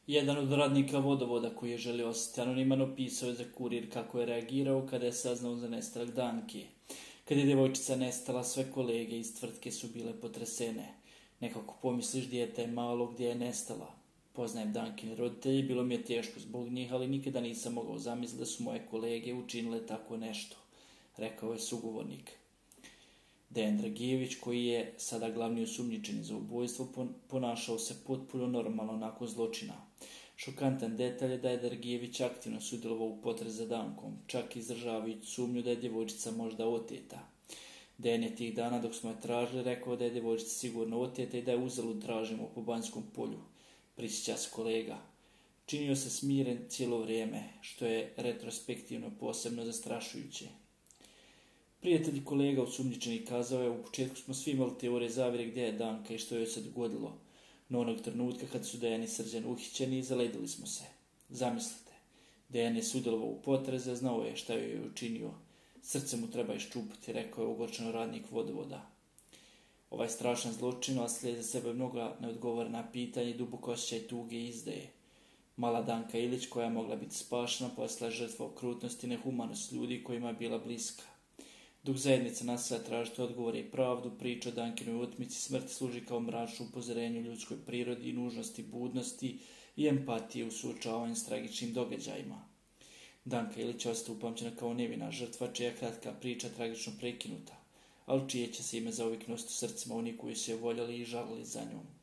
Jedan od radnika vodovoda koji je želio ostati anoniman opisao je za Kurir kako je reagirao kada je saznao za nestalak Danke. Kad je djevojčica nestala, sve kolege iz tvrtke su bile potresene. Nekako pomisliš, dijete je malo, gdje je nestala. Poznajem Dankine roditelje i bilo mi je teško zbog njih, ali nikada nisam mogao zamisliti da su moje kolege učinile tako nešto, rekao je sugovornik. Dejan Dragijević, koji je sada glavni osumnjičeni za ubojstvo, ponašao se potpuno normalno nakon zločina. Šokantan detalj je da je Dragijević aktivno sudjelovao u potrazi za Dankom, čak izražavajući sumnju da je djevojčica možda oteta. Dejan je tih dana dok smo je tražili rekao da je djevojčica sigurno oteta i da je uzalud tražimo po Banjskom polju. Prisjeća se kolega. Činio se smiren cijelo vrijeme, što je retrospektivno posebno zastrašujuće. Prijatelj kolega osumnjičeni kazao je, u početku smo svi imali teorije zavjere gdje je Danka i što joj se dogodilo. No onog trenutka kad su Dejan i Srđan uhićeni, zaledili smo se. Zamislite, Dejan je sudjelovao u potrazi, znao je šta joj je učinio. Srce mu treba iščupati, rekao je ogorčeno radnik vodovoda. Ovaj strašan zločin ostavlja za sebe mnoga neodgovorena pitanja i duboko osjećaj tuge i izdaje. Mala Danka Ilić, koja je mogla biti spašena, postala žrtva okrutnosti i nehumanosti ljudi kojima je bila bliska. Dok zajednica nastavlja tražiti odgovore i pravdu, priča o Dankinoj otmici smrti služi kao mračno upozorenje ljudskoj prirodi i nužnosti budnosti i empatije u suočavanju s tragičnim događajima. Danka Ilić ostaje upamćena kao nevina žrtva, čija kratka priča tragično prekinuta, ali čije će se ime zauvijek nositi u srcima oni koji su je voljeli i žalili za njom.